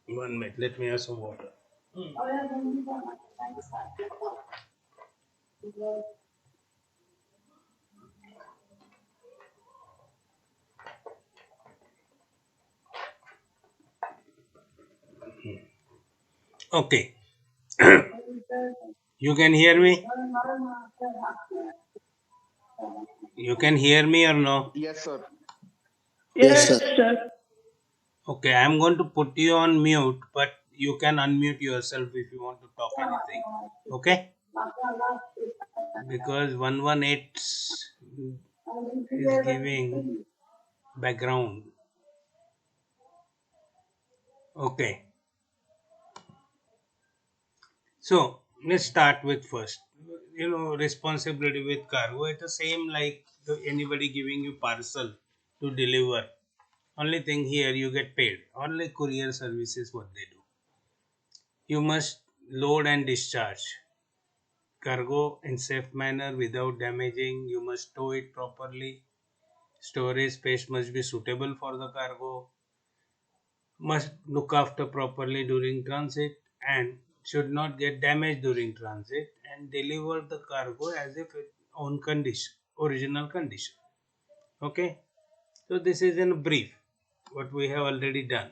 1 minute, let me have some water. Okay, you can hear me? You can hear me or no? Yes, sir. Yes, Okay. Yes, sir. sir. Okay, I'm going to put you on mute, but you can unmute yourself if you want to talk anything. Okay? Because 118 is giving background. Okay. So let's start with first. Responsibility with cargo. It's the same like anybody giving you parcel to deliver. Only thing here you get paid. Only courier services what they do. You must load and discharge cargo in safe manner without damaging. You must stow it properly. Storage space must be suitable for the cargo. Must look after properly during transit and should not get damaged during transit and deliver the cargo as if it on condition, original condition. Okay, so this is in brief what we have already done.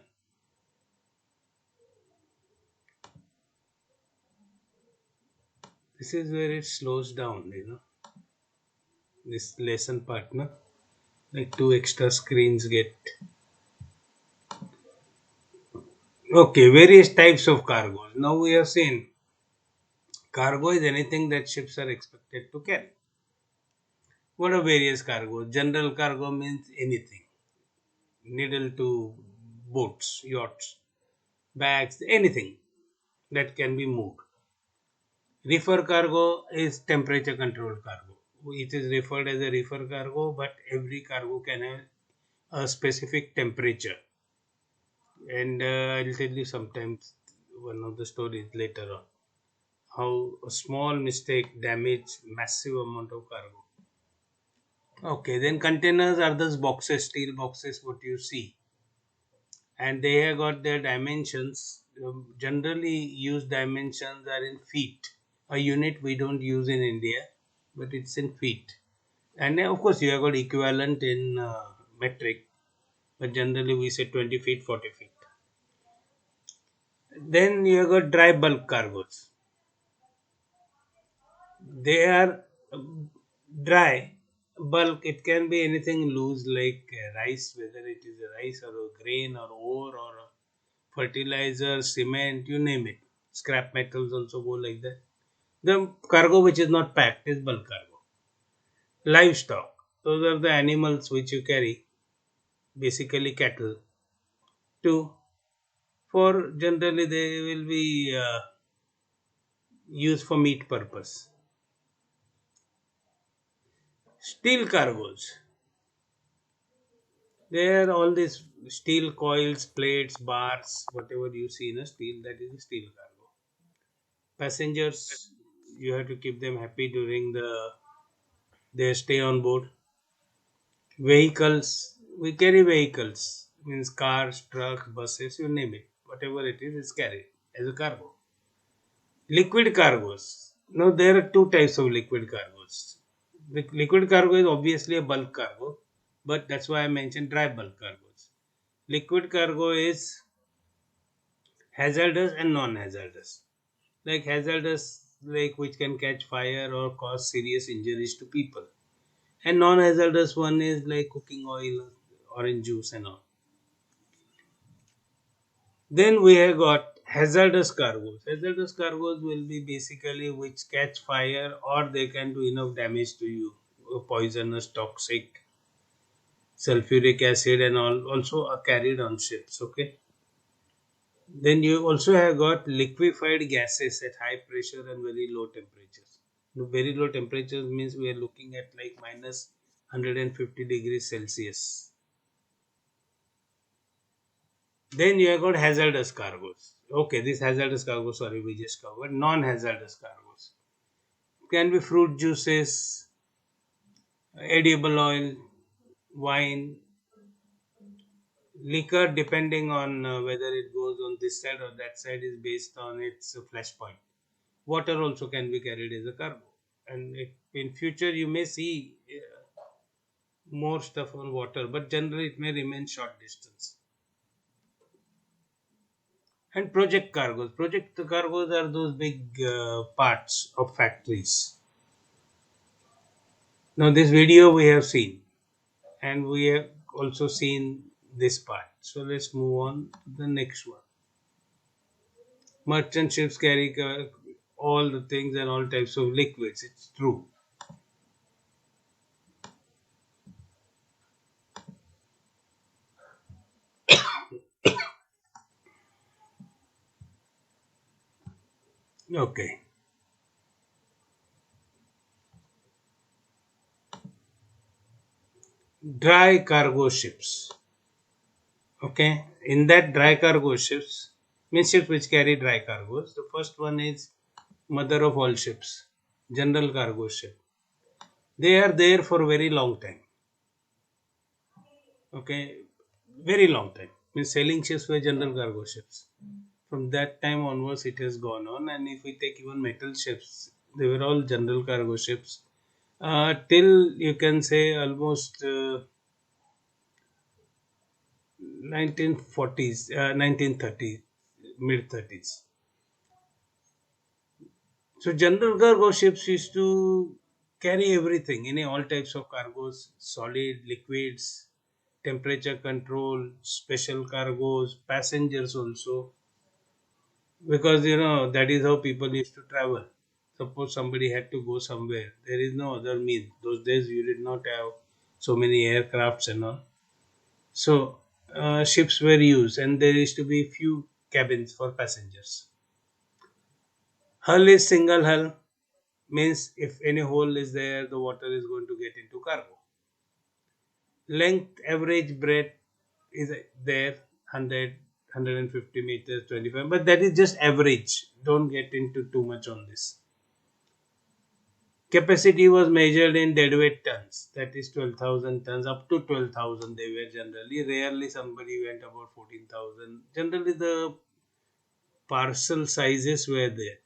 This is where it slows down, this lesson partner, like two extra screens get. Okay, various types of cargoes. Now we have seen cargo is anything that ships are expected to carry. What are various cargo? General cargo means anything, needle to boats, yachts, bags, anything that can be moved. Reefer cargo is temperature controlled cargo. It is referred as a reefer cargo, but every cargo can have a specific temperature. And I'll tell you sometimes one of the stories later on how a small mistake damage massive amount of cargo. Okay, then containers are those boxes, steel boxes, what you see, and they have got their dimensions. Generally, used dimensions are in feet. A unit we don't use in India, but it's in feet. And of course, you have got equivalent in metric, but generally we say 20 feet, 40 feet. Then you have got dry bulk cargoes. They are dry bulk. It can be anything loose like rice, whether it is a rice or a grain or ore or a fertilizer, cement, you name it. Scrap metals also go like that. The cargo which is not packed is bulk cargo. Livestock. Those are the animals which you carry, basically cattle. Two, for generally they will be used for meat purpose. Steel cargoes. There are all these steel coils, plates, bars, whatever you see in a steel, that is a steel cargo. Passengers, you have to keep them happy during their stay on board. Vehicles, we carry vehicles, means cars, trucks, buses, you name it. Whatever it is carried as a cargo. Liquid cargoes. Now there are two types of liquid cargoes. The liquid cargo is obviously a bulk cargo, but that's why I mentioned dry bulk cargoes. Liquid cargo is hazardous and non-hazardous. Like hazardous, like which can catch fire or cause serious injuries to people. And non-hazardous one is like cooking oil, orange juice, and all. Then we have got hazardous cargoes. Hazardous cargoes will be basically which catch fire or they can do enough damage to you. Poisonous, toxic, sulfuric acid, and all also are carried on ships. Okay. Then you also have got liquefied gases at high pressure and very low temperatures. The very low temperatures means we are looking at like minus 150 degrees Celsius. Then you have got hazardous cargoes. Okay, this hazardous cargo, sorry, we just covered. Non-hazardous cargoes can be fruit juices, edible oil, wine, Liquor, depending on whether it goes on this side or that side, is based on its flash point. Water also can be carried as a cargo, and in future you may see more stuff on water, but generally it may remain short distance. And project cargos are those big parts of factories. Now this video we have seen, and we have also seen this part. So let's move on to the next one. Merchant ships carry all the things and all types of liquids. It's true. Okay. Dry cargo ships. Okay. In that dry cargo ships, means ships which carry dry cargoes. The first one is mother of all ships, general cargo ship. They are there for a very long time. Okay. Very long time. Means sailing ships were general cargo ships. From that time onwards, it has gone on. And if we take even metal ships, they were all general cargo ships. Till you can say almost 1940s, 1930s, mid 30s. So general cargo ships used to carry everything, all types of cargoes, solid, liquids, temperature control, special cargoes, passengers also, because that is how people used to travel. Suppose somebody had to go somewhere, there is no other means. Those days you did not have so many aircrafts and all. So ships were used, and there used to be few cabins for passengers. Hull is single hull, means if any hole is there, the water is going to get into cargo. Length, average breadth is there, 100, 150 meters, 25, but that is just average. Don't get into too much on this. Capacity was measured in deadweight tons, that is 12,000 tons, up to 12,000 they were generally. Rarely somebody went about 14,000. Generally, the parcel sizes were there.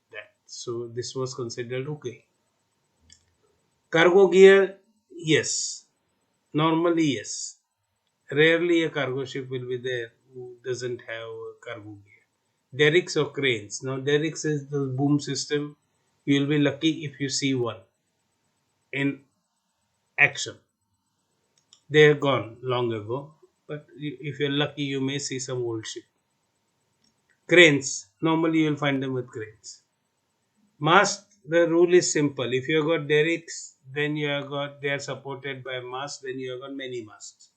So, this was considered okay. Cargo gear, yes. Normally, yes. Rarely a cargo ship will be there who doesn't have a cargo gear. Derricks or cranes. Now, derricks is the boom system. You will be lucky if you see one in action. They are gone long ago, but if you're lucky, you may see some old ship. Cranes. Normally, you'll find them with cranes. Mast. The rule is simple. If you have got derricks, then they are supported by mast. Then you have got many masts.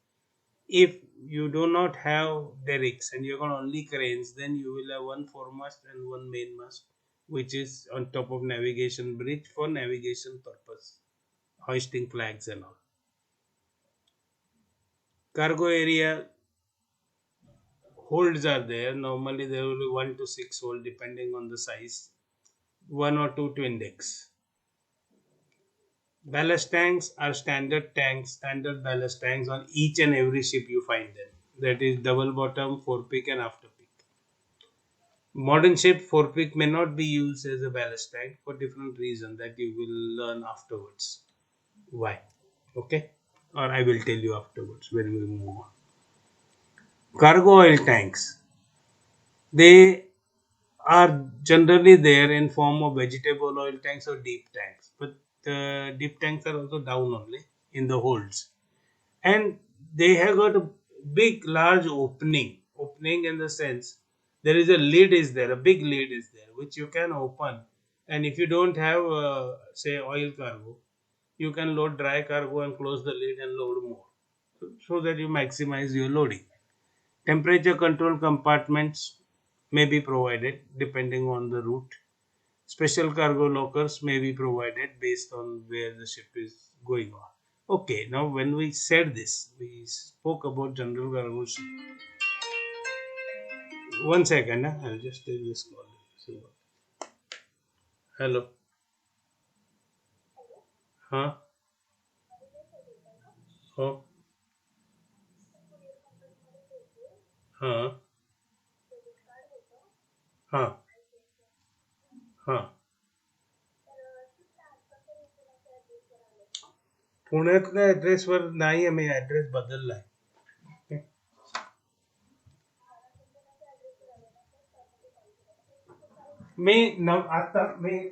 If you do not have derricks and you have got only cranes, then you will have one foremast and one mainmast, which is on top of navigation bridge for navigation purpose, hoisting flags and all. Cargo area holds are there. Normally there will be 1 to 6 hold depending on the size. 1 or 2 twin decks. Ballast tanks are standard ballast tanks on each and every ship you find them. That is double bottom, forepeak and afterpeak. Modern ship forepeak may not be used as a ballast tank for different reasons that you will learn afterwards. Why? Okay? Or I will tell you afterwards when we move on. Cargo oil tanks. They are generally there in form of vegetable oil tanks or deep tanks, but deep tanks are also down only in the holds, and they have got a big large opening in the sense there is a lid is there, a big lid is there which you can open, and if you don't have say oil cargo, you can load dry cargo and close the lid and load more, so that you maximize your loading. Temperature control compartments may be provided depending on the route. Special cargo lockers may be provided based on where the ship is going on. Okay, now when we said this, we spoke about general cargo ship. One second, I'll just take this call. Hello. Huh? Oh. हां, हां, हां. पुण्यातल्या ॲड्रेसवर नाही आम्ही address बदललाय. मी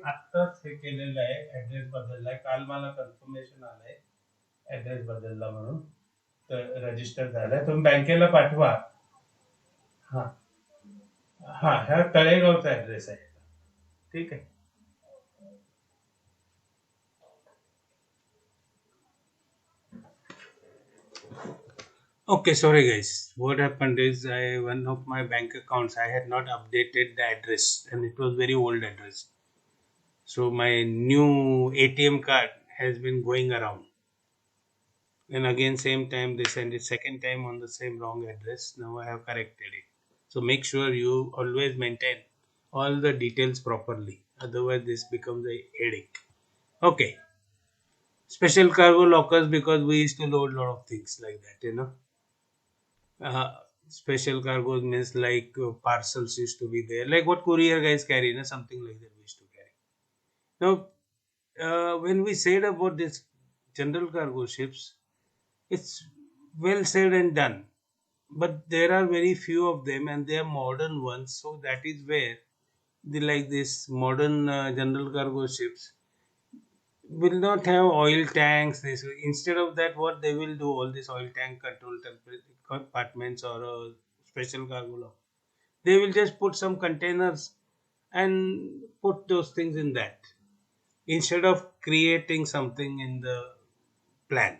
आत्ताच हे केलेलं आहे, ॲड्रेस बदललाय. काल मला कन्फर्मेशन आलंय ॲड्रेस बदलला म्हणून. तर रजिस्टर झालाय. तुम्ही बँकेला पाठवा. हां, हां. ह्या तळेगावचा ॲड्रेस आहे. ठीक आहे. Okay, sorry guys. What happened is one of my bank accounts I had not updated the address and it was very old address. So my new ATM card has been going around. And again same time they send it second time on the same wrong address. Now I have corrected it. So make sure you always maintain all the details properly. Otherwise this becomes a headache. Okay. Special cargo lockers because we used to load a lot of things like that. Uh, Special cargoes means like parcels used to be there, like what courier guys carry, something like that we used to carry. Now, when we said about this general cargo ships, it's well said and done, but there are very few of them, and they are modern ones. So that is where the like this modern general cargo ships will not have oil tanks. This instead of that, what they will do all this oil tank control compartments or special cargo lock. They will just put some containers and put those things in that instead of creating something in the plan.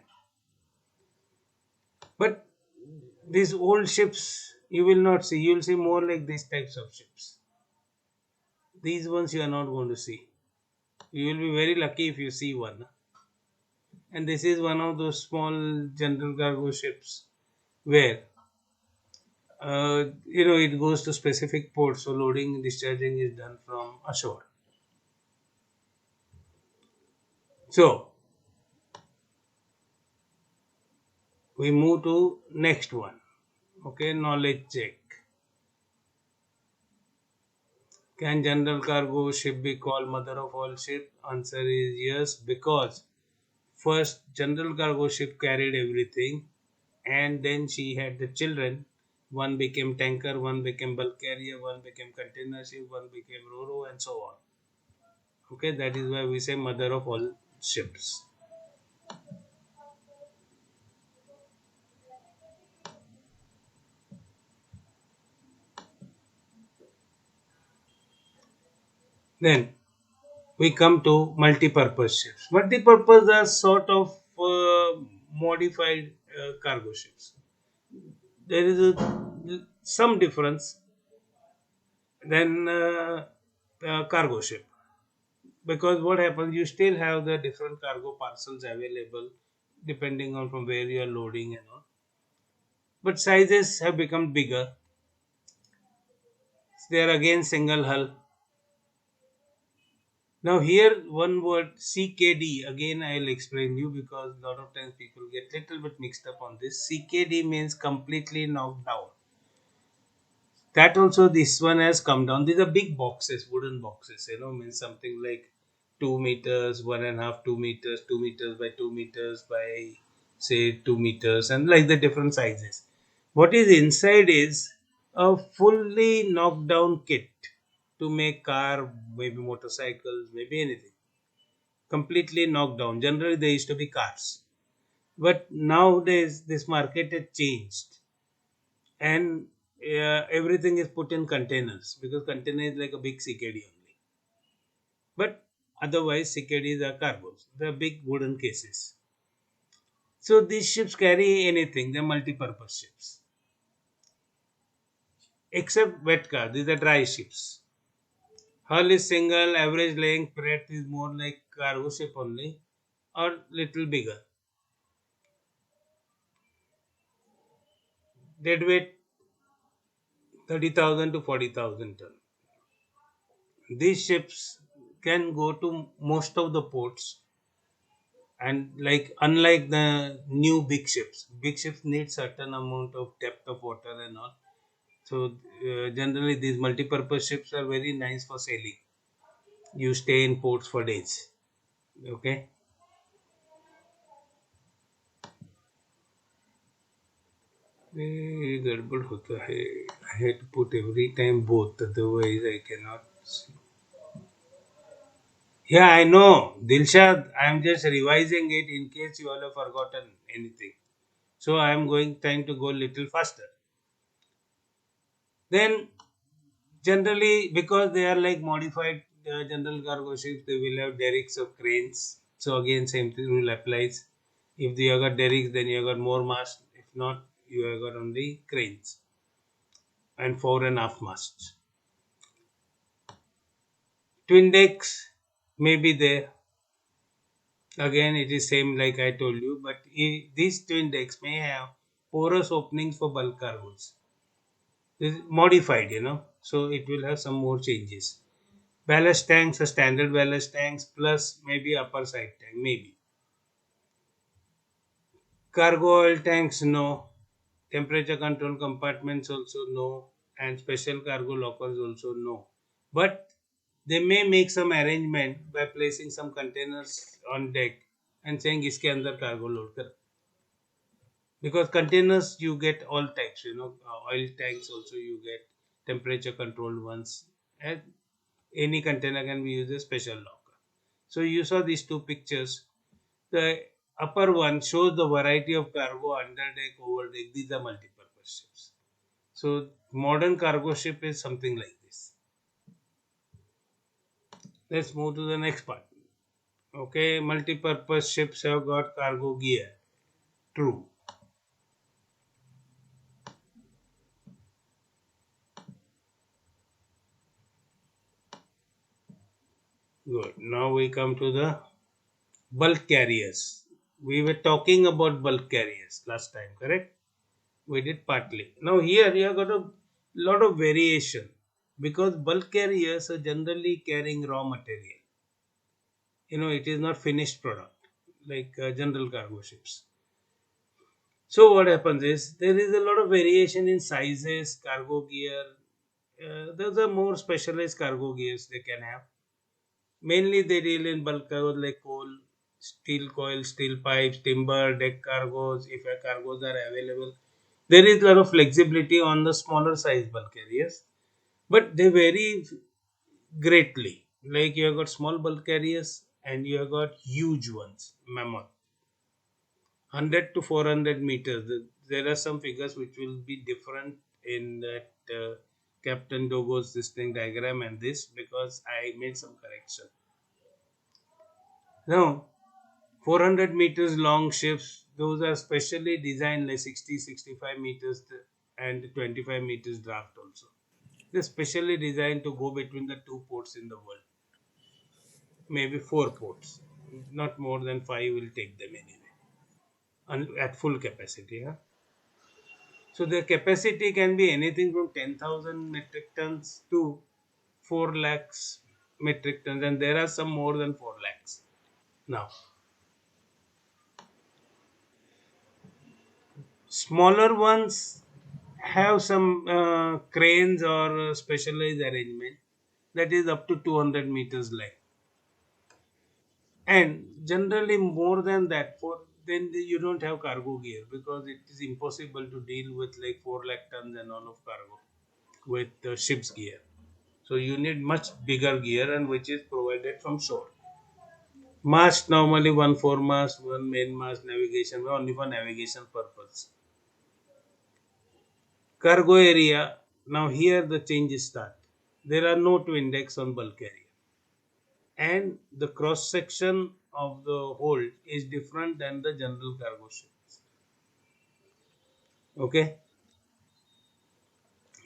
But these old ships you will not see. You will see more like these types of ships. These ones you are not going to see. You will be very lucky if you see one. And this is one of those small general cargo ships where it goes to specific ports, so loading and discharging is done from ashore. So we move to next one. Okay, knowledge check. Can general cargo ship be called mother of all ship? Answer is yes, because first general cargo ship carried everything and then she had the children. One became tanker, one became bulk carrier, one became container ship, one became ro and so on. Okay, that is why we say mother of all ships. Then we come to multi-purpose ships. Multi-purpose are sort of modified cargo ships. There is some difference than cargo ship, because what happens, you still have the different cargo parcels available depending on from where you are loading and all, but sizes have become bigger. They are again single hull. Now here one word CKD, again I will explain you because a lot of times people get little bit mixed up on this. CKD means completely knocked down. That also this one has come down. These are big boxes, wooden boxes, means something like 2 meters, 1.5, 2 meters, 2 meters by 2 meters by say 2 meters, and like the different sizes. What is inside is a fully knocked down kit to make car, maybe motorcycles, maybe anything. Completely knocked down. Generally, they used to be cars. But nowadays, this market has changed and everything is put in containers because container is like a big CKD only. But otherwise, CKDs are cargos. They are big wooden cases. So these ships carry anything. They are multi-purpose ships. Except wet car. These are dry ships. Hull is single. Average length breadth is more like cargo ship only or little bigger. Deadweight 30,000 to 40,000 ton. These ships can go to most of the ports, and like unlike the new big ships need certain amount of depth of water and all. So generally these multi-purpose ships are very nice for sailing. You stay in ports for days. Okay. ये गड़बड़ होता है. I had to put every time both, otherwise I cannot see. Yeah, I know. Dilshad, I am just revising it in case you all have forgotten anything. So I am trying to go little faster. Then generally, because they are like modified general cargo ships, they will have derricks of cranes. So again, same thing rule applies. If you have got derricks, then you have got more mast. If not, you have got only cranes and fore and aft masts. Twin decks may be there. Again, it is same like I told you, but these twin decks may have porous openings for bulk cargoes. This is modified, so it will have some more changes. Ballast tanks are standard ballast tanks plus maybe upper side tank, maybe. Cargo oil tanks, no. Temperature control compartments also no. And special cargo lockers also no. But they may make some arrangement by placing some containers on deck and saying इसके अंदर cargo load कर. Because containers you get all types, oil tanks also you get temperature controlled ones, and any container can be used as special locker. So you saw these two pictures. The upper one shows the variety of cargo under deck, over deck. These are multi-purpose ships. So modern cargo ship is something like this. Let's move to the next part. Okay, multi-purpose ships have got cargo gear. True. Good. Now we come to the bulk carriers. We were talking about bulk carriers last time, correct? We did partly. Now here you have got a lot of variation because bulk carriers are generally carrying raw material. It is not finished product like general cargo ships. So what happens is there is a lot of variation in sizes, cargo gear. Those are more specialized cargo gears they can have. Mainly they deal in bulk cargoes like coal, steel coil, steel pipes, timber, deck cargoes, if cargoes are available. There is a lot of flexibility on the smaller size bulk carriers, but they vary greatly. Like you have got small bulk carriers and you have got huge ones, mammoth, 100 to 400 meters. There are some figures which will be different in that Captain Dogo's this thing diagram and this because I made some correction. Now, 400 meters long ships, those are specially designed like 60, 65 meters and 25 meters draft also. They're specially designed to go between the two ports in the world. Maybe four ports. Not more than five will take them anyway. And at full capacity. Huh? So their capacity can be anything from 10,000 metric tons to 4 lakhs metric tons. And there are some more than 4 lakhs. Now, smaller ones have some cranes or specialized arrangement that is up to 200 meters length, and generally more than that for then you don't have cargo gear because it is impossible to deal with like 4 lakh tons and all of cargo with the ship's gear. So you need much bigger gear and which is provided from shore. Mast normally one foremast, one mainmast, navigation only for navigation purpose. Cargo area. Now here the changes start. There are no twin decks on bulk carrier, and the cross section of the hold is different than the general cargo ships. Okay.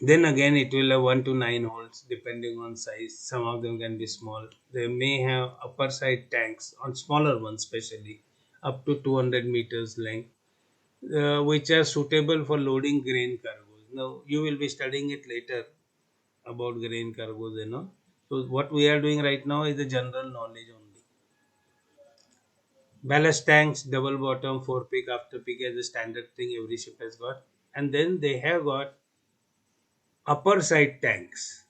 Then again, it will have 1 to 9 holes depending on size. Some of them can be small. They may have upper side tanks on smaller ones, especially up to 200 meters length, which are suitable for loading grain cargoes. Now, you will be studying it later about grain cargoes. So, what we are doing right now is the general knowledge only. Ballast tanks, double bottom, four peak, after peak as a standard thing every ship has got. And then they have got Upper side tanks,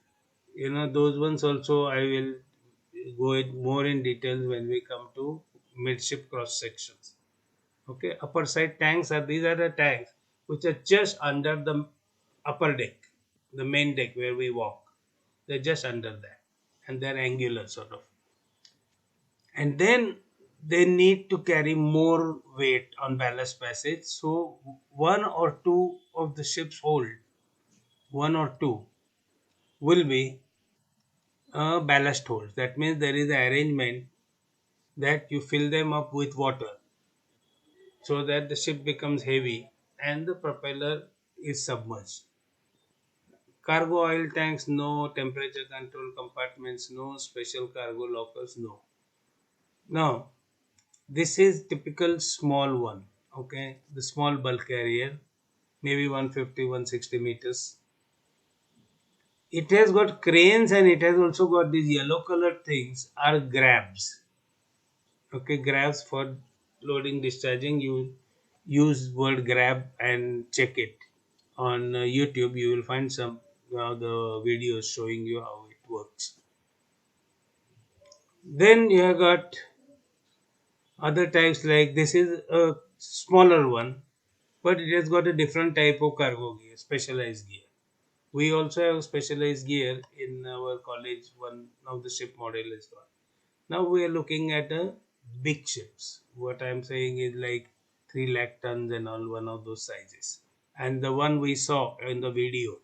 those ones also I will go in more in details when we come to midship cross sections. Okay, upper side tanks are these are the tanks which are just under the upper deck, the main deck where we walk. They're just under that, and they're angular sort of. And then they need to carry more weight on ballast passage. So one or two of the ship's hold, one or two, will be ballast holds. That means there is an arrangement that you fill them up with water so that the ship becomes heavy and the propeller is submerged. Cargo oil tanks, no. Temperature control compartments, no. Special cargo lockers, no. Now, this is typical small one. Okay, the small bulk carrier, maybe 150, 160 meters. It has got cranes and it has also got these yellow colored things are grabs. Okay, grabs for loading, discharging. You use word grab and check it on YouTube. You will find some the videos showing you how it works. Then you have got other types like this is a smaller one, but it has got a different type of cargo gear, specialized gear. We also have specialized gear in our college. One of the ship model is one. Now we are looking at a big ships. What I am saying is like 3 lakh tons and all, one of those sizes. And the one we saw in the video,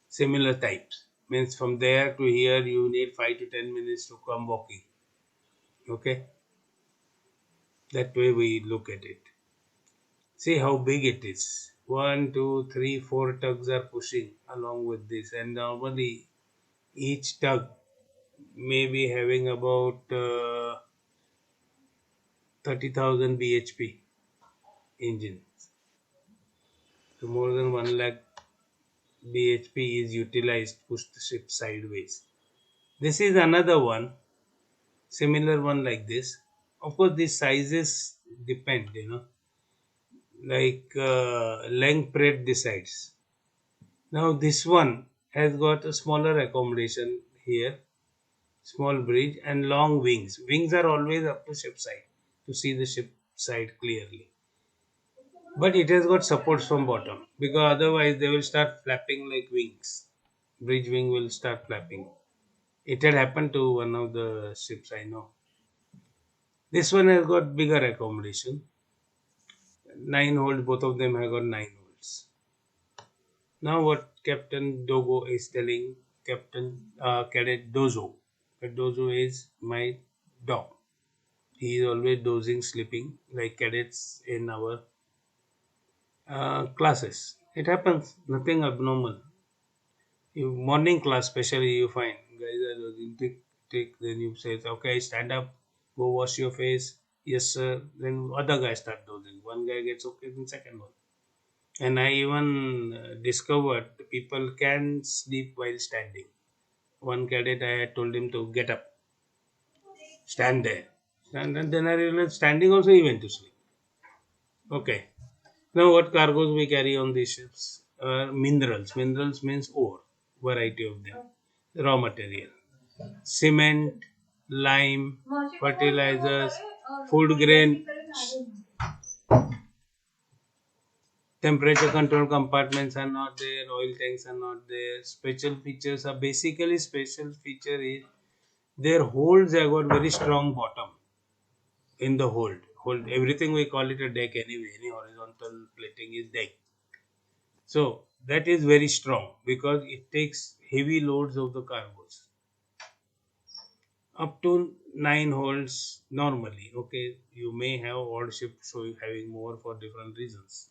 similar types. Means from there to here you need 5 to 10 minutes to come walking. Okay, that way we look at it. See how big it is. One, two, three, four tugs are pushing along with this, and normally each tug may be having about 30,000 bhp engine. So more than 1 lakh bhp is utilized to push the ship sideways. This is another one, similar one like this. Of course, these sizes depend, like length breadth decides. Now this one has got a smaller accommodation here, small bridge and long wings. Wings are always up to ship side to see the ship side clearly. But it has got supports from bottom because otherwise they will start flapping like wings. Bridge wing will start flapping. It had happened to one of the ships I know. This one has got bigger accommodation. 9 holes, both of them have got 9 holes. Now what Captain Dogo is telling Captain Cadet Dozo. Dozo is my dog. He is always dozing, sleeping like cadets in our classes. It happens, nothing abnormal. Morning class, especially, you find guys are dozing, tick, then you say, okay, stand up, go wash your face. Yes, sir. Then other guys start dozing. One guy gets okay, then second one. And I even discovered people can sleep while standing. One cadet, I had told him to get up, stand there. And then I realized standing also he went to sleep. Okay. Now, what cargoes we carry on these ships? Minerals. Minerals means ore, variety of them. Raw material. Cement, lime, fertilizers, food grain, temperature control compartments are not there, oil tanks are not there. Special features are basically special feature is their holds have got very strong bottom in the hold. Hold everything we call it a deck anyway. Any horizontal plating is deck. So that is very strong because it takes heavy loads of the cargoes up to 9 holes normally. Okay, you may have odd ships so having more for different reasons.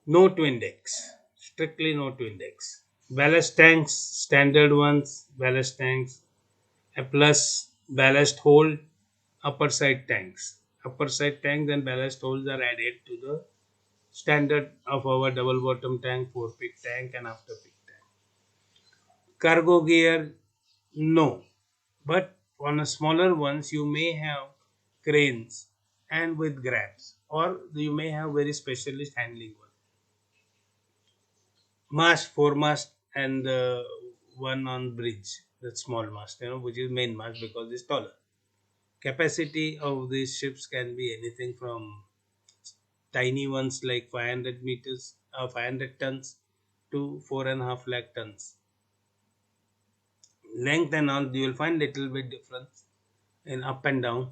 No twin decks, strictly no twin decks. Ballast tanks, standard ones, ballast tanks, a plus ballast hold, upper side tanks. Upper side tanks and ballast holes are added to the standard of our double bottom tank, four peak tank, and after peak tank. Cargo gear, no. But on a smaller ones, you may have cranes and with grabs, or you may have very specialist handling one. mast, foremast, and the one on bridge, the small mast, which is main mast because it's taller. Capacity of these ships can be anything from tiny ones like 500 meters, 500 tons to 4.5 lakh tons. Length and all, you will find little bit difference in up and down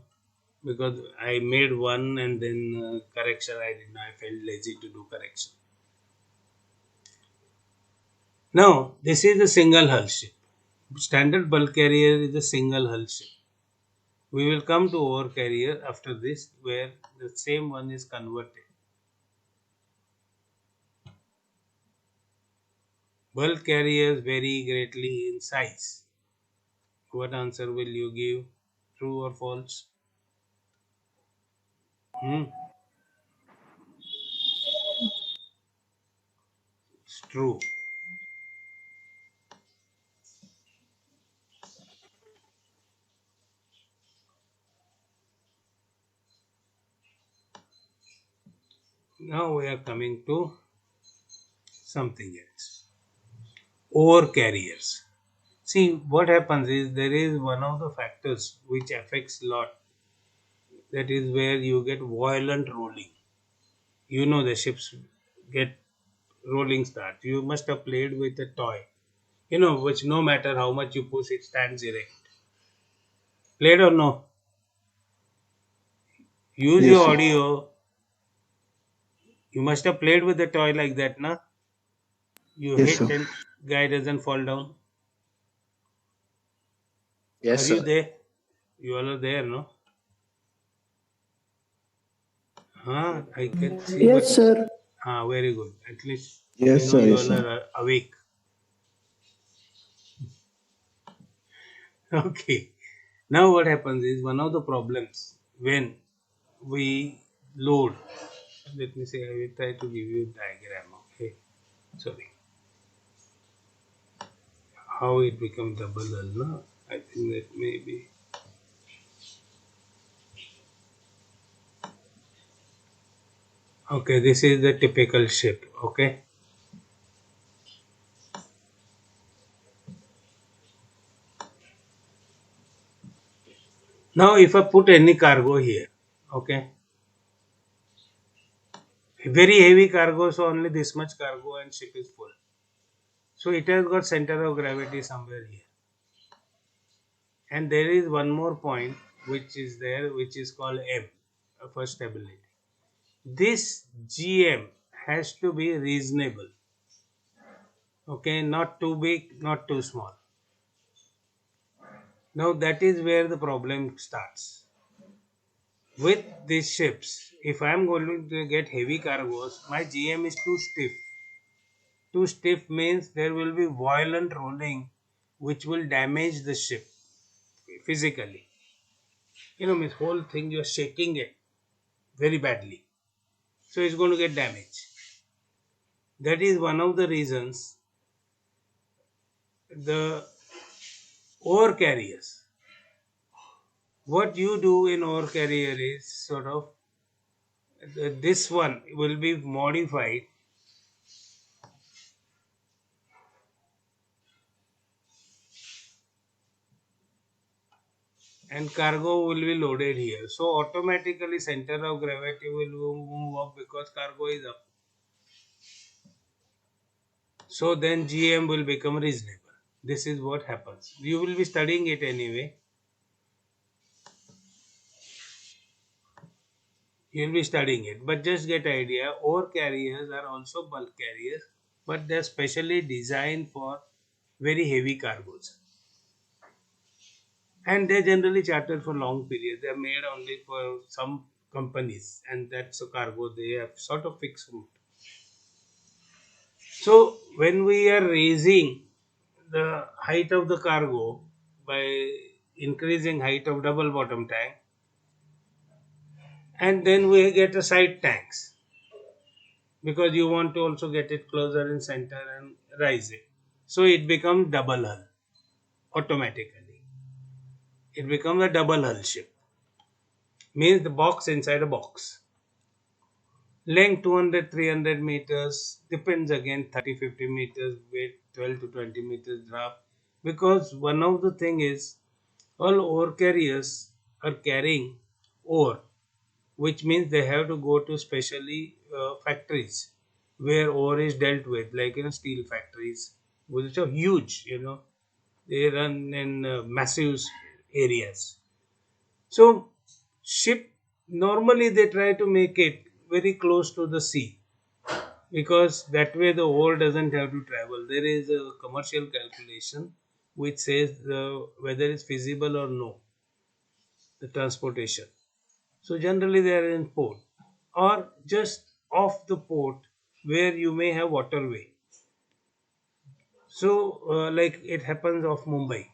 because I made one and then correction I did not. I felt lazy to do correction. Now, this is a single hull ship. Standard bulk carrier is a single hull ship. We will come to ore carrier after this, where the same one is converted. Bulk carriers vary greatly in size. What answer will you give? True or false? Hmm? It's true. Now we are coming to something else. Ore carriers. See, what happens is there is one of the factors which affects lot. That is where you get violent rolling. The ships get rolling start. You must have played with a toy. Which no matter how much you push, it stands erect. Played or no? Use Yes, your sir. audio. You must have played with a toy like that, na? You Yes, hit sir. and guy doesn't fall down. Are Yes, you sir. there? You all are there, no? Huh? I can see, but Yes, sir. very good. At least Yes, sir. you Yes, all sir. are awake. Okay. Now what happens is one of the problems when we load. Let me say I will try to give you a diagram. Okay. Sorry. How it becomes double hull, no? I think that maybe. Okay, this is the typical ship. Okay. Now if I put any cargo here, okay, very heavy cargo, so only this much cargo and ship is full. So it has got center of gravity somewhere here. And there is one more point which is there, which is called M for stability. This GM has to be reasonable. Okay, not too big, not too small. Now that is where the problem starts. With these ships, if I am going to get heavy cargoes, my GM is too stiff. Too stiff means there will be violent rolling which will damage the ship physically. Means whole thing you're shaking it very badly. So it's going to get damaged. That is one of the reasons the ore carriers. What you do in ore carrier is sort of this one will be modified and cargo will be loaded here. So automatically center of gravity will move up because cargo is up. So then GM will become reasonable. This is what happens. You will be studying it anyway. You'll be studying it, but just get idea. Ore carriers are also bulk carriers, but they're specially designed for very heavy cargoes, and they're generally chartered for long periods. They're made only for some companies, and that's a cargo they have sort of fixed route. So when we are raising the height of the cargo by increasing height of double bottom tank, and then we get a side tanks because you want to also get it closer in center and rise it. So it becomes double hull automatically. It becomes a double hull ship. Means the box inside a box. Length 200, 300 meters, depends again 30, 50 meters, weight 12 to 20 meters draft. Because one of the thing is all ore carriers are carrying ore, which means they have to go to specially factories where ore is dealt with, like steel factories, which are huge. They run in massive areas. So ship normally they try to make it very close to the sea because that way the ore doesn't have to travel. There is a commercial calculation which says whether it's feasible or no, the transportation. So generally they are in port or just off the port where you may have waterway. So like it happens off Mumbai.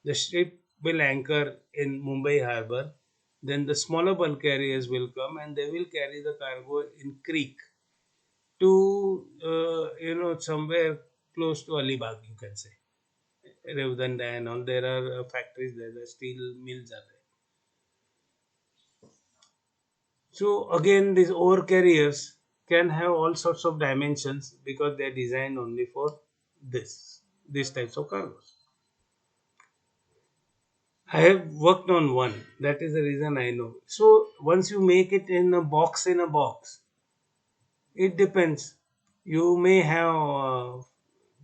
The ship will anchor in Mumbai harbor. Then the smaller bulk carriers will come and they will carry the cargo in creek to somewhere close to Alibag, you can say. Rather and all, there are factories there, the steel mills are there. So again, these ore carriers can have all sorts of dimensions because they are designed only for these types of cargos. I have worked on one. That is the reason I know. So once you make it in a box, it depends. You may have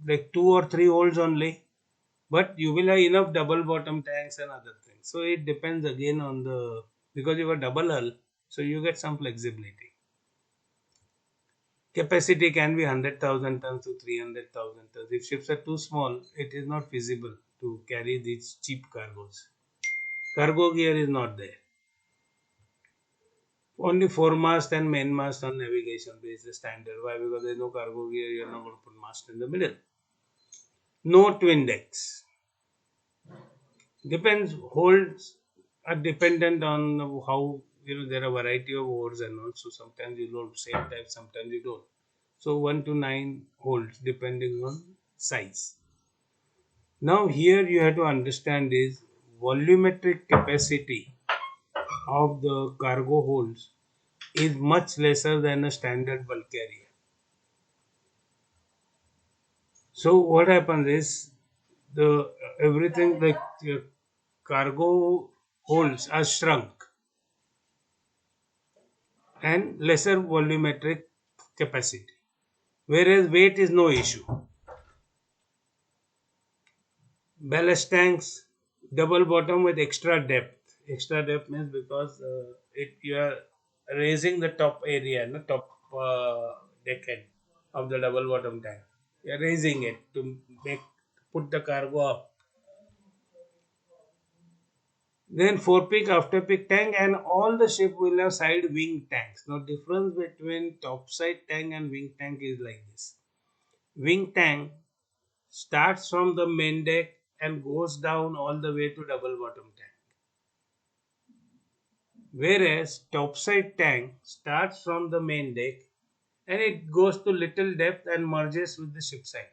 like two or three holes only, but you will have enough double bottom tanks and other things. So it depends again on the because you have double hull, so you get some flexibility. Capacity can be 100,000 tons to 300,000 tons. If ships are too small, it is not feasible to carry these cheap cargoes. Cargo gear is not there. Only foremast and mainmast on navigation base is standard. Why? Because there is no cargo gear, you are not going to put mast in the middle. No twin decks. Depends. Holds are dependent on how there are variety of ores and all. So sometimes you load same type, sometimes you don't. So 1 to 9 holds depending on size. Now here you have to understand is volumetric capacity of the cargo holds is much lesser than a standard bulk carrier. So what happens is the everything like cargo holds are shrunk and lesser volumetric capacity, whereas weight is no issue. Ballast tanks, double bottom with extra depth. Extra depth means because it you are raising the top area, the top deck head of the double bottom tank. You are raising it to make put the cargo up. Then forepeak, afterpeak tank, and all the ship will have side wing tanks. Now, difference between topside tank and wing tank is like this. Wing tank starts from the main deck and goes down all the way to double bottom tank. Whereas topside tank starts from the main deck and it goes to little depth and merges with the ship side.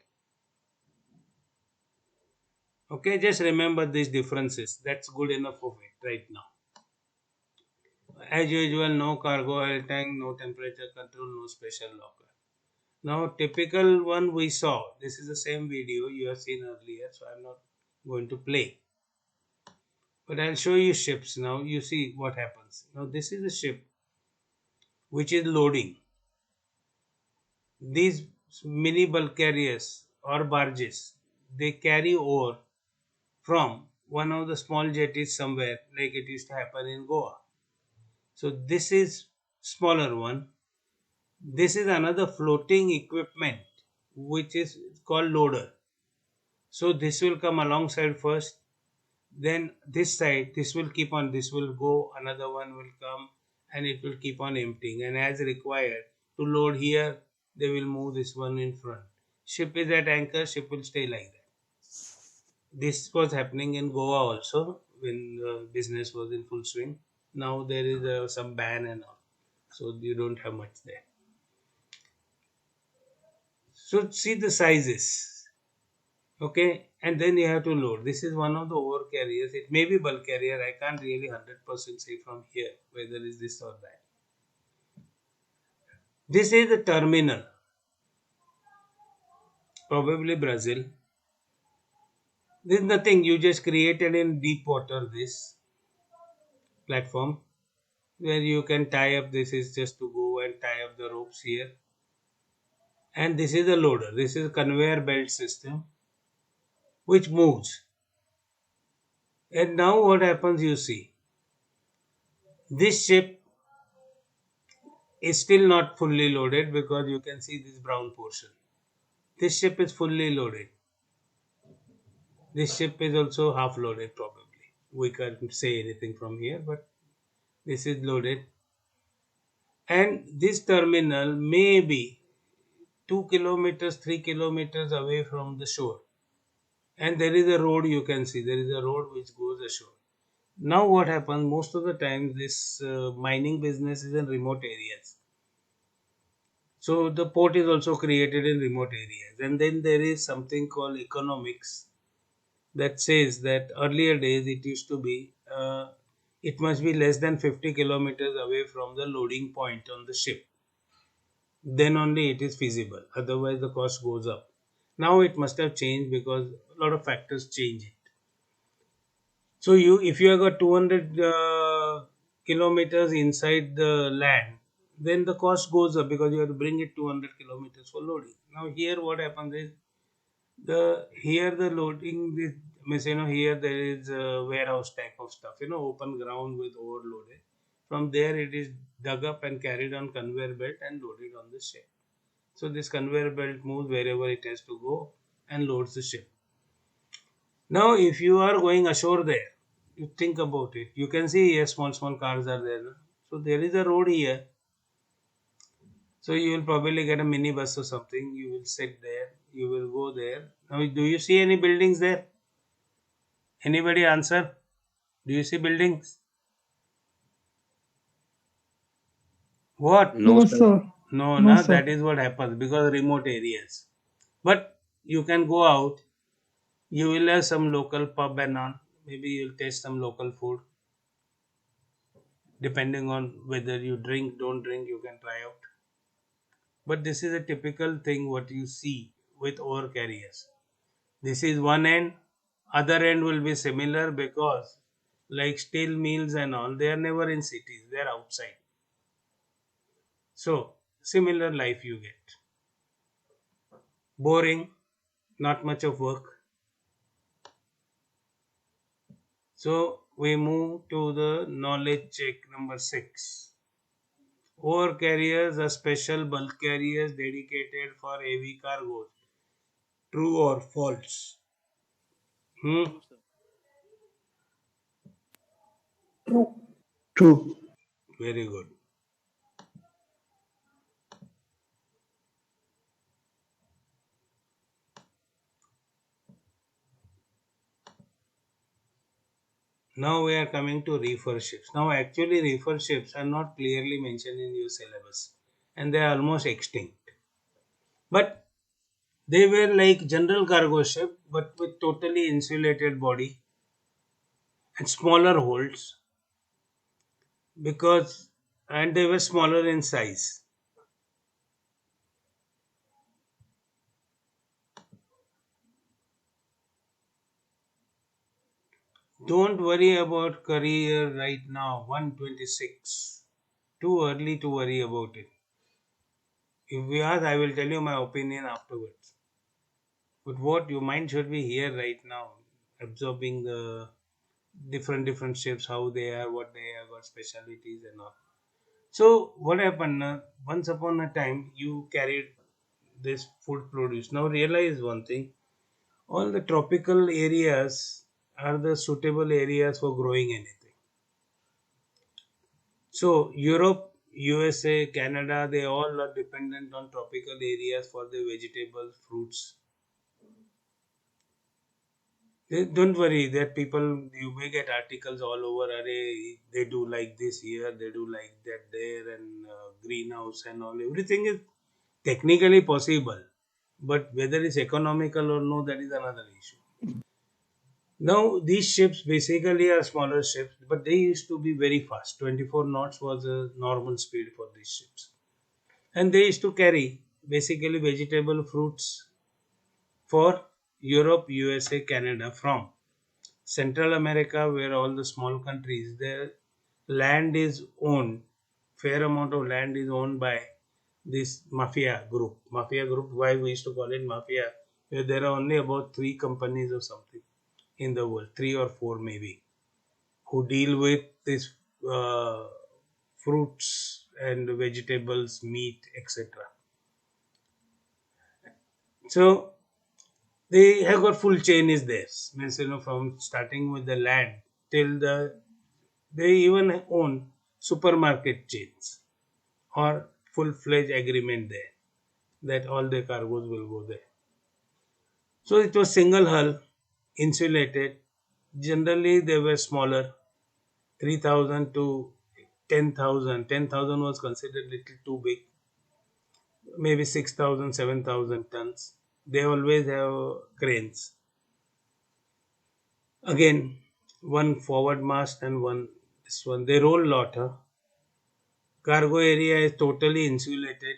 Okay, just remember these differences. That's good enough of it right now. As usual, no cargo oil tank, no temperature control, no special locker. Now, typical one we saw. This is the same video you have seen earlier, so I'm not going to play. But I'll show you ships now. You see what happens. Now, this is a ship which is loading. These mini bulk carriers or barges, they carry ore from one of the small jetties somewhere, like it used to happen in Goa. So this is smaller one. This is another floating equipment which is called loader. So this will come alongside first, then this side, this will keep on, this will go, another one will come and it will keep on emptying. And as required to load here, they will move this one in front. Ship is at anchor, ship will stay like that. This was happening in Goa also when business was in full swing. Now there is some ban and all, so you don't have much there. So see the sizes, okay, and then you have to load. This is one of the ore carriers. It may be bulk carrier. I can't really 100% say from here whether is this or that. This is the terminal, probably Brazil. This is nothing, you just created in deep water this platform where you can tie up. This is just to go and tie up the ropes here. And this is a loader. This is a conveyor belt system which moves. And now what happens, you see, this ship is still not fully loaded because you can see this brown portion. This ship is fully loaded. This ship is also half loaded probably. We can't say anything from here, but this is loaded. And this terminal may be 2 kilometers, 3 kilometers away from the shore. And there is a road, you can see, there is a road which goes ashore. Now what happens, most of the time this mining business is in remote areas. So the port is also created in remote areas. And then there is something called economics that says that earlier days it used to be it must be less than 50 kilometers away from the loading point on the ship. Then only it is feasible. Otherwise the cost goes up. Now it must have changed because a lot of factors change it. So you, if you have got 200 kilometers inside the land, then the cost goes up because you have to bring it 200 kilometers for loading. Now here what happens is the loading this means, here there is a warehouse type of stuff, open ground with overloaded. From there it is dug up and carried on conveyor belt and loaded on the ship. So this conveyor belt moves wherever it has to go and loads the ship. Now, if you are going ashore there, you think about it. You can see here small cars are there. No? So there is a road here. So you will probably get a minibus or something. You will sit there. You will go there. Now, do you see any buildings there? Anybody answer? Do you see buildings? What? No, No, sir. sir. No, No, na, sir. that is what happens because remote areas. But you can go out. You will have some local pub and all. Maybe you'll taste some local food. Depending on whether you drink, don't drink, you can try out. But this is a typical thing what you see with ore carriers. This is one end, other end will be similar because like steel mills and all, they are never in cities, they are outside. So similar life you get. Boring, not much of work. So we move to the knowledge check number 6. Ore carriers are special bulk carriers dedicated for heavy cargoes. True or false? Hmm? True, sir. True. True. Very good. Now we are coming to reefer ships. Now actually reefer ships are not clearly mentioned in your syllabus and they are almost extinct. But they were like general cargo ship but with totally insulated body and smaller holds because and they were smaller in size. Don't worry about career right now. 126. Too early to worry about it. If we ask, I will tell you my opinion afterwards. But what your mind should be here right now, absorbing the different shapes, how they are, what they are, what specialities and all. So what happened? Once upon a time, you carried this food produce. Now realize one thing: all the tropical areas are the suitable areas for growing anything. So Europe, USA, Canada, they all are dependent on tropical areas for the vegetables, fruits. Don't worry that people, you may get articles all over. Array, they do like this here, they do like that there, and greenhouse and all. Everything is technically possible, but whether it's economical or no, that is another issue. Now these ships basically are smaller ships, but they used to be very fast. 24 knots was a normal speed for these ships. And they used to carry basically vegetable fruits for Europe, USA, Canada from Central America, where all the small countries, their land is owned, fair amount of land is owned by this mafia group. Mafia group, why we used to call it mafia? Where there are only about three companies or something in the world, three or four maybe, who deal with this uh, fruits and vegetables, meat, etc. So they have got full chain is theirs. Means from starting with the land till they even own supermarket chains or full-fledged agreement there that all the cargoes will go there. So it was single hull, insulated. Generally they were smaller, 3,000 to 10,000. 10,000 was considered little too big. Maybe 6,000, 7,000 tons. They always have cranes. Again, one forward mast and one this one. They roll lot. Huh? Cargo area is totally insulated.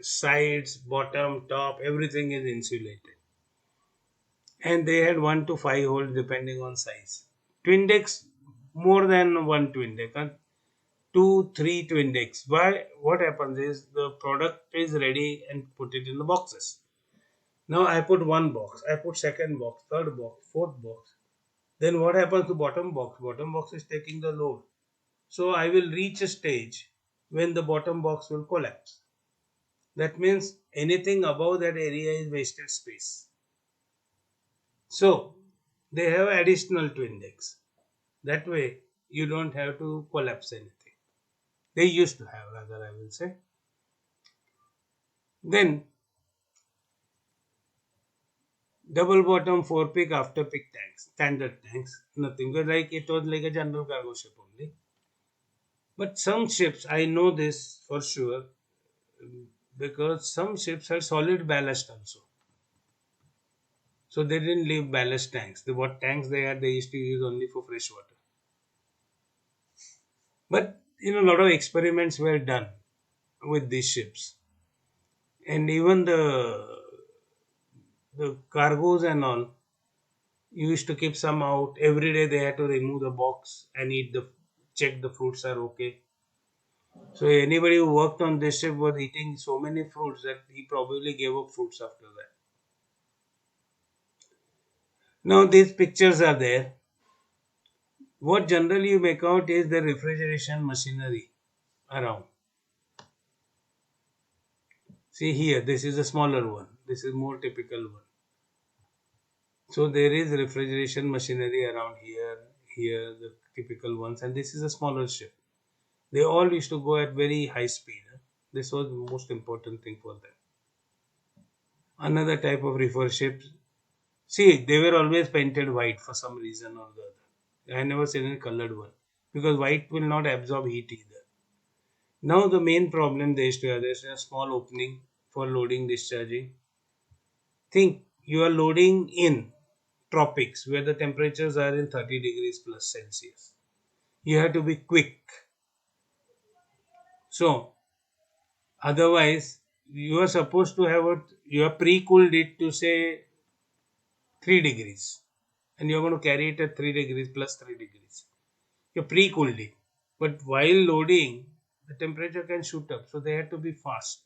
Sides, bottom, top, everything is insulated. And they had 1 to 5 holes depending on size. Twin decks, more than one twin deck. Huh? Two, three twin decks. Why? What happens is the product is ready and put it in the boxes. Now I put one box, I put second box, third box, fourth box. Then what happens to bottom box? Bottom box is taking the load. So I will reach a stage when the bottom box will collapse. That means anything above that area is wasted space. So they have additional twin decks. That way you don't have to collapse anything. They used to have, rather, I will say. Then double bottom, four peak, after peak tanks, standard tanks, nothing. But like it was like a general cargo ship only. But some ships, I know this for sure, because some ships had solid ballast also. So they didn't leave ballast tanks. What tanks they had, they used to use only for fresh water. But a lot of experiments were done with these ships, and even the cargoes and all used to keep some out. Every day they had to remove the box and eat check the fruits are okay. So anybody who worked on this ship was eating so many fruits that he probably gave up fruits after that. Now these pictures are there. What generally you make out is the refrigeration machinery around. See here, this is a smaller one. This is more typical one. So there is refrigeration machinery around here the typical ones, and this is a smaller ship. They all used to go at very high speed. This was the most important thing for them. Another type of reefer ships. See, they were always painted white for some reason or the other. I never seen a colored one because white will not absorb heat either. Now the main problem they used to have, there's a small opening for loading discharging. Think you are loading in tropics where the temperatures are in 30 degrees plus Celsius. You have to be quick. So otherwise you are supposed to have you have pre-cooled it to say 3 degrees and you're going to carry it at 3 degrees plus 3 degrees. You pre-cooled it. But while loading, the temperature can shoot up. So they had to be fast.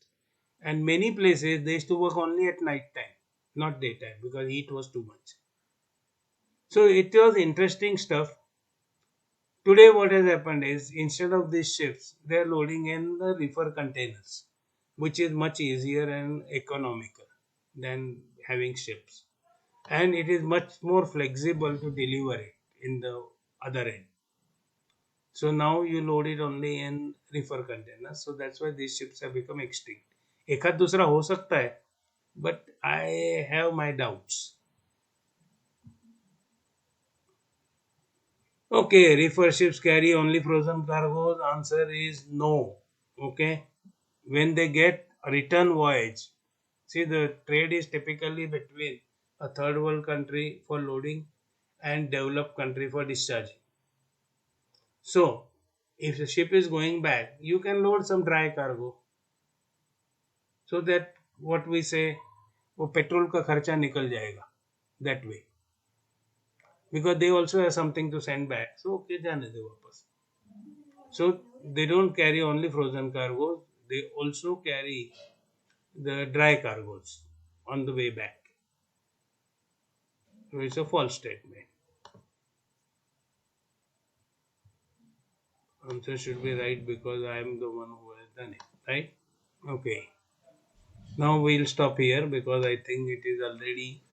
And many places they used to work only at night time, not daytime, because heat was too much. So it was interesting stuff. Today what has happened is instead of these ships, they are loading in the reefer containers, which is much easier and economical than having ships. And it is much more flexible to deliver it in the other end. So now you load it only in reefer containers. So that's why these ships have become extinct. एखाद दूसरा हो सकता है, but I have my doubts. Okay, reefer ships carry only frozen cargoes. Answer is no. Okay, when they get a return voyage, see the trade is typically between a third world country for loading and developed country for discharging. So, if the ship is going back, you can load some dry cargo. so that what we say वो petrol का खर्चा निकल जाएगा that way, because they also have something to send back. So okay, जाने दो वापस. So they don't carry only frozen cargoes, they also carry the dry cargoes on the way back. So it's a false statement. Answer should be right because I am the one who has done it, right? Okay. Now we'll stop here because I think it is already